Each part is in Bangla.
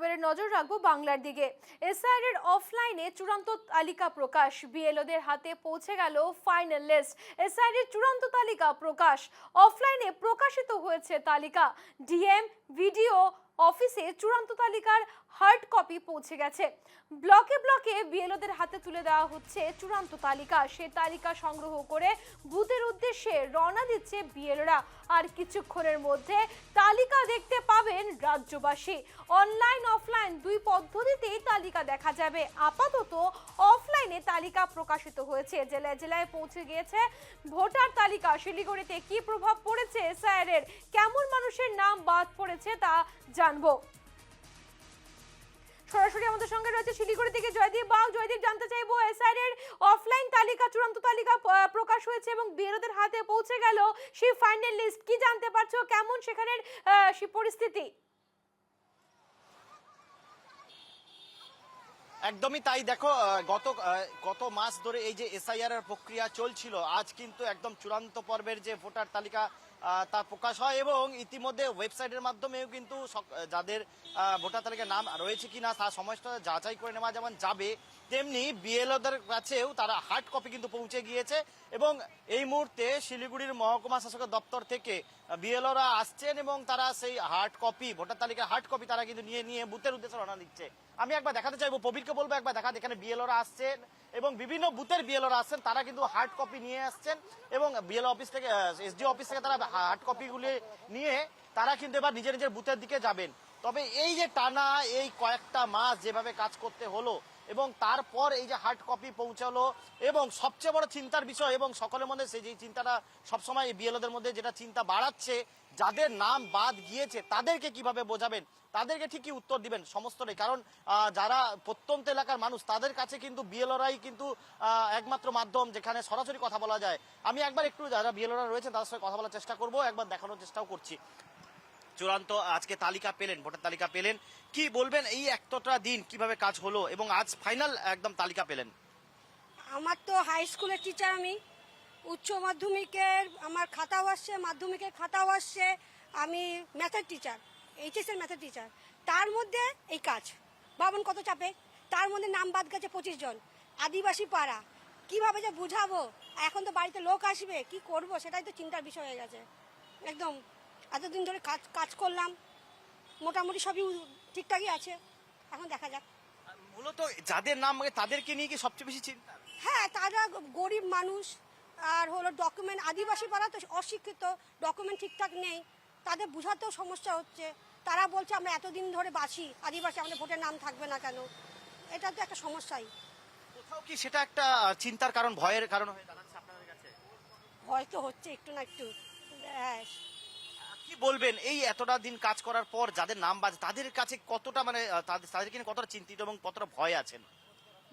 এবারে নজর রাখবো বাংলার দিকে। এসআইআর এর অফলাইনে চূড়ান্ত তালিকা প্রকাশ, বিএলওদের হাতে পৌঁছে গেল ফাইনাল লিস্ট। এসআইআর এর চূড়ান্ত তালিকা প্রকাশ, অফলাইনে প্রকাশিত হয়েছে তালিকা। ডিএম ভিডিও অফিসে চূড়ান্ত তালিকার হার্ড কপি পৌঁছে গেছে। ব্লকে ব্লকে বিএলওদের হাতে তুলে দেওয়া হচ্ছে চূড়ান্ত তালিকা। সেই তালিকা সংগ্রহ করে বুথের উদ্দেশ্যে রওনা দিচ্ছে বিএলওরা। আর কিছুক্ষণের মধ্যে তালিকা দেখতে পাবেন রাজ্যবাসী। অনলাইন অফলাইন দুই পদ্ধতিতেই তালিকা দেখা যাবে। আপাতত অফলাইনে তালিকা প্রকাশিত হয়েছে, জেলায় জেলায় পৌঁছে গিয়েছে ভোটার তালিকা। শিলিগুড়িতে কি প্রভাব পড়েছে এসআইআর এর, কেমন মানুষের নাম বাদ পড়েছে তা জানবো। সরাসরি আমাদের সঙ্গে রয়েছে শিলিগুড়ি থেকে জয়দীপ বাগ। জয়দীপ, জানতে চাইবো এসআইআর এর অফলাইন তালিকা, চূড়ান্ত তালিকা প্রকাশ হয়েছে এবং বিএলওদের হাতে পৌঁছে গেল সেই ফাইনাল লিস্ট, কি জানতে পারছো, কেমন সেখানের সেই পরিস্থিতি? একদমই তাই। দেখো, গত মাস ধরে এই যে এসআইআর এর প্রক্রিয়া চলছিল, আজ কিন্তু একদম চূড়ান্ত পর্বের যে ভোটার তালিকা তা প্রকাশ হয় এবং ইতিমধ্যে ওয়েবসাইটের মাধ্যমেও কিন্তু যাদের ভোটার তালিকার নাম রয়েছে কিনা তা সমস্ত যাচাই করে নেওয়া যেমন যাবে, তেমনি বিএলওদের কাছেও তারা হার্ড কপি কিন্তু পৌঁছে গিয়েছে। এবং এই মুহূর্তে শিলিগুড়ির মহকুমা শাসকের দপ্তর থেকে বিএলওরা আসছেন এবং তারা সেই হার্ড কপি, ভোটার তালিকার হার্ড কপি তারা কিন্তু নিয়ে বুথের উদ্দেশ্যে রওনা দিচ্ছে। আমি একবার দেখাতে চাইবো, প্রবীরকে বলবো একবার দেখাতে। এখানে বিএলওরা আসছেন এবং বিভিন্ন বুথের বিএলওরা আসছেন, তারা কিন্তু হার্ড কপি নিয়ে আসছেন এবং বিএলও অফিস থেকে, এসডিও অফিস থেকে তারা হার্ড কপিগুলি নিয়ে তারা কিন্তু এবার নিজের নিজের বুথের দিকে যাবেন। তবে এই যে টানা এই কয়েকটা মাস যেভাবে কাজ করতে হলো এবং তারপর এই যে হার্ড কপি পৌঁছালো, এবং সবচেয়ে বড় চিন্তার বিষয় এবং সকলের মধ্যে সেই যে চিন্তাটা সবসময় বিএলওদের মধ্যে যেটা চিন্তা বাড়াচ্ছে, যাদের নাম বাদ গিয়েছে তাদেরকে কিভাবে বোঝাবেন, তাদেরকে ঠিকই উত্তর দিবেন সমস্তটাই। কারণ যারা প্রত্যন্ত এলাকার মানুষ, তাদের কাছে কিন্তু বিএলওরাই কিন্তু একমাত্র মাধ্যম যেখানে সরাসরি কথা বলা যায়। আমি একবার একটু যারা বিএলওরা রয়েছে তাদের সঙ্গে কথা বলার চেষ্টা করব, একবার দেখানোর চেষ্টাও করছি। চূড়ান্ত আজকে তালিকা পেলেন, ভোটার তালিকা পেলেন, কি বলবেন এই একটা দিন কিভাবে কাজ হলো এবং আজ ফাইনাল একদম তালিকা পেলেন? আমার তো হাই স্কুলের টিচার, আমি উচ্চ মাধ্যমিকের আমার খাতাও আসছে, মাধ্যমিকের খাতাও আসছে। আমি ম্যাথের টিচার, এইচএসের ম্যাথের টিচার। তার মধ্যে এই কাজ ভাবুন কত চাপে। তার মধ্যে নাম বাদ গেছে 25 জন। আদিবাসী পাড়া, কিভাবে যে বুঝাবো, এখন তো বাড়িতে লোক আসবে, কি করব সেটাই তো চিন্তার বিষয় হয়ে গেছে। একদম এতদিন ধরে কাজ করলাম, মোটামুটি সবই ঠিকঠাকই আছে, এখন দেখা যাক। মূলত যাদের নাম তাদেরকে নিয়ে কি সবচেয়ে বেশি চিন্তা? হ্যাঁ, তারা গরিব মানুষ, আর হলো ডকুমেন্ট, আদিবাসী পাড়া তো অশিক্ষিত, ডকুমেন্ট ঠিকঠাক নেই, তাদের বোঝাতেও সমস্যা হচ্ছে। তারা বলছে আমরা এতদিন ধরে বাসি আদিবাসী, আমাদের ভোটের নাম থাকবে না কেন? এটা তো একটা সমস্যাই। কোথাও কি সেটা একটা চিন্তার কারণ, ভয়ের কারণ হয়ে দাঁড়াচ্ছে আপনাদের কাছে? ভয় তো হচ্ছে একটু না একটু। হ্যাঁ, কি বলবেন এই এতটা দিন কাজ করার পর যাদের নাম বাজে তাদের কাছে কতটা মানে তাদেরকে নিয়ে কতটা চিন্তিত এবং কতটা ভয় আছেন?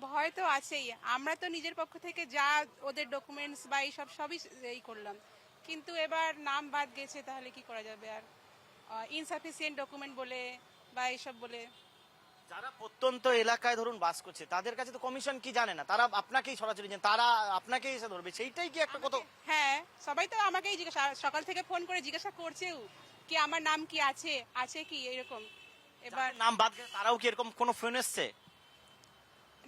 ভয় তো আছেই। আমরা তো নিজের পক্ষ থেকে যা ওদের ডকুমেন্টস বা এইসব সবই এই করলাম, কিন্তু এবার নাম বাদ গেছে, তাহলে কি করা যাবে? আর ইনসাফিসিয়েন্ট ডকুমেন্ট বলে বা এইসব বলে। যারা প্রত্যন্ত এলাকায় ধরুন বাস করছে তাদের কাছে তো কমিশন কি জানে না, তারা আপনাকেই সরাসরি জানেন, তারা আপনাকেই এসে ধরবে, সেইটাই কি একটা কত? হ্যাঁ, সবাই তো আমাকেই জিজ্ঞাসা, সকাল থেকে ফোন করে জিজ্ঞাসা করছেও কি আমার নাম কি আছে, আছে কি এরকম। এবার নাম বাদ গেছে তারাও কি এরকম কোনো ফোন এসছে?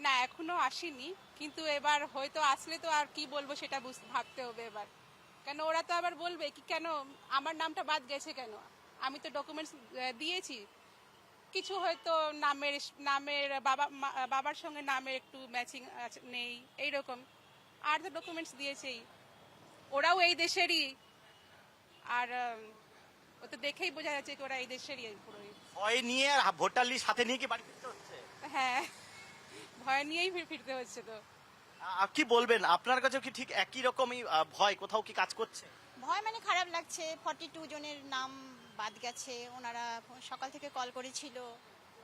না, এখনো আসেনি, কিন্তু এবার হয়তো আসলে তো আর কি বলবো সেটা ভাবতে হবে এবার। কেন ওরা তো আবার বলবে কি কেন আমার নামটা বাদ গেছে, কেন আমি তো ডকুমেন্টস দিয়েছি। কিছু হয়তো নামের বাবার সঙ্গে নামের একটু ম্যাচিং নেই এইরকম, আর তো ডকুমেন্টস দিয়েছেই, ওরাও এই দেশেরই। আর ও তো দেখেই বোঝা যাচ্ছে কি ওরা এই দেশেরই পুরোই। ভয় নিয়ে আর ভোটার লিস্ট হাতে নিয়ে কি বাড়ি ফিরতে হচ্ছে? হ্যাঁ, ভয় নিয়েই ফিরতে হচ্ছে। তো কি বলবেন, আপনার কাছে কি ঠিক একই রকমই ভয় কোথাও কি কাজ করছে? ভয় মানে খারাপ লাগছে, 42 জনের নাম বাদ গেছে। ওনারা সকাল থেকে কল করেছিল,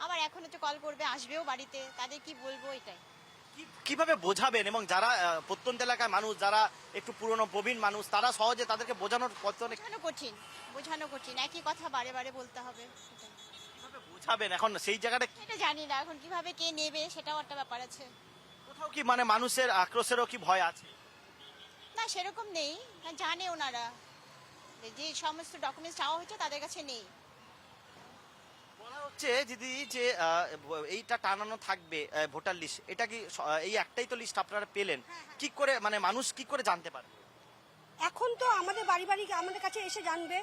আবার এখনো তো কল করবে, আসবেও বাড়িতে, তাদের কি বলবো এটাই। কিভাবে বোঝাবেন এবং যারা প্রত্যন্ত এলাকার মানুষ, যারা একটু পুরনো প্রবীণ মানুষ, তারা সহজে তাদেরকে বোঝানোর কত বোঝানো কঠিন, একই কথা বারে বারে বলতে হবে। কিভাবে বোঝাবেন এখন সেই জায়গাটা? এটা জানি না এখন কিভাবে কে নেবে, সেটাও একটা ব্যাপার আছে। কোথাও কি মানে মানুষের আক্রোশেরও কি ভয় আছে? না, সেরকম নেই, জানে ওনারা যে সমস্ত ডকুমেন্টস চাওয়া হচ্ছে তাদের কাছে নেই। বলা হচ্ছে দিদি যে এইটা টানানো থাকবে ভোটার লিস্ট, এটা কি এই একটাই তো লিস্ট আপনারা পেলেন, কি করে মানে মানুষ কি করে জানতে পারবে? এখন তো আমাদের বাড়ি বাড়ি আমাদের কাছে এসে জানবে,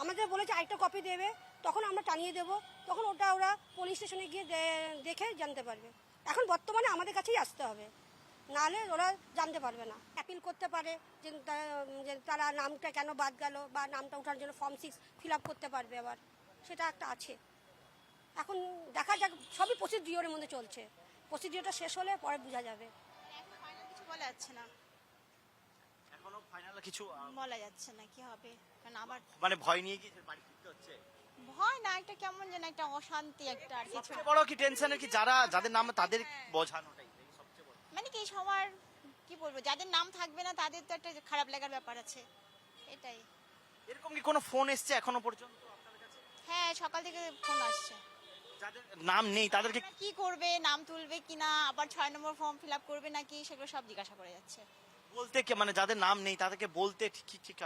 আমাদের বলেছে আরেকটা কপি দেবে, তখন আমরা টানিয়ে দেব, তখন ওটা ওরা পুলিশ স্টেশনে গিয়ে দেখে জানতে পারবে। এখন বর্তমানে আমাদের কাছেই আসতে হবে, নাহলে ওরা জানতে পারবে না। অ্যাপিল করতে পারে যে তারা নামটা কেন বাদ গেল, বা নামটা ওঠার জন্য ফর্ম 6 ফিল আপ করতে পারবে, আবার সেটা একটা আছে। এখন দেখা যাক, সবই প্রসিডিওরের মধ্যে চলছে, প্রসিডিওরটা শেষ হলে পরে বোঝা যাবে। এখন ফাইনাল কিছু বলা যাচ্ছে না, এখনো ফাইনাল কিছু বলা যাচ্ছে না কি হবে, কারণ আবার মানে ভয় নিয়ে কি বাড়ি ফিরতে হচ্ছে? ভয় না, একটা কেমন যেন একটা অশান্তি একটা আর কিছু সবচেয়ে বড় কি টেনশনের কি যাদের নাম তাদের বোঝানোটাই সবচেয়ে বড়। মানে কি সবার কি বলবো, যাদের নাম থাকবে না তাদের তো একটা খারাপ লাগার ব্যাপার আছে, এটাই। এরকম কি কোনো ফোন এসছে এখনো পর্যন্ত আপনাদের কাছে? হ্যাঁ, সকাল থেকে ফোন আসছে। যাদের নাম নেই তাদেরকে আপনারা কি করবে, নাম তুলবে কিনা, আবার 6 নম্বর ফর্ম ফিল আপ করবে নাকি, সেগুলো সব জিজ্ঞাসা করে যাচ্ছে। বলতে কি মানে যাদের নাম নেই তাদেরকে বলতে ঠিক ঠিক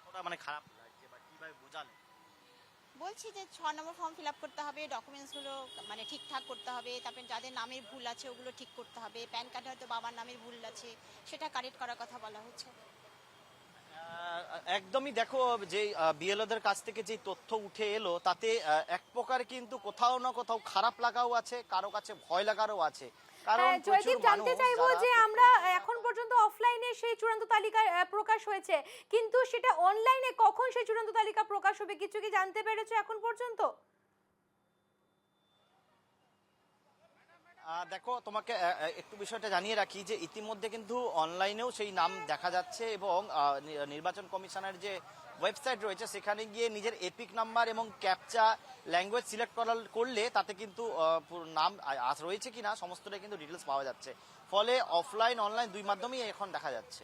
ওটা মানে খারাপ লাগছে বা কিভাবে বোঝালে? বলছি যে 6 নম্বর ফর্ম ফিল আপ করতে হবে, ডকুমেন্টসগুলো মানে ঠিকঠাক করতে হবে, তারপরে যাদের নামের ভুল আছে ওগুলো ঠিক করতে হবে, প্যান কার্ডে হয়তো বাবার নামের ভুল আছে সেটা কারেক্ট করার কথা বলা হচ্ছে। একদমই দেখো যে বিএলওদের কাছ থেকে যে তথ্য উঠে এলো তাতে এক প্রকার কিন্তু কোথাও না কোথাও খারাপ লাগাও আছে, কারো কাছে ভয় লাগারও আছে। কারণ হ্যাঁ, প্রচুর জয়দীপ, জানতে মানুষ চাইবো যারা যে আমরা এখন পর্যন্ত অফলাইনে সেই চূড়ান্ত তালিকা প্রকাশ হয়েছে, কিন্তু সেটা অনলাইনে কখন সেই চূড়ান্ত তালিকা প্রকাশ হবে কিছু কি জানতে পেরেছো এখন পর্যন্ত? দেখো তোমাকে একটু বিষয়টা জানিয়ে রাখি যে ইতিমধ্যে কিন্তু অনলাইনেও সেই নাম দেখা যাচ্ছে এবং নির্বাচন কমিশনের যে ওয়েবসাইট রয়েছে সেখানে গিয়ে নিজের এপিক নাম্বার এবং ক্যাপচা ল্যাঙ্গুয়েজ সিলেক্ট করলে তাতে কিন্তু পুরো নাম রয়েছে কিনা সমস্তটাই কিন্তু ডিটেলস পাওয়া যাচ্ছে। ফলে অফলাইন অনলাইন দুই মাধ্যমেই এখন দেখা যাচ্ছে।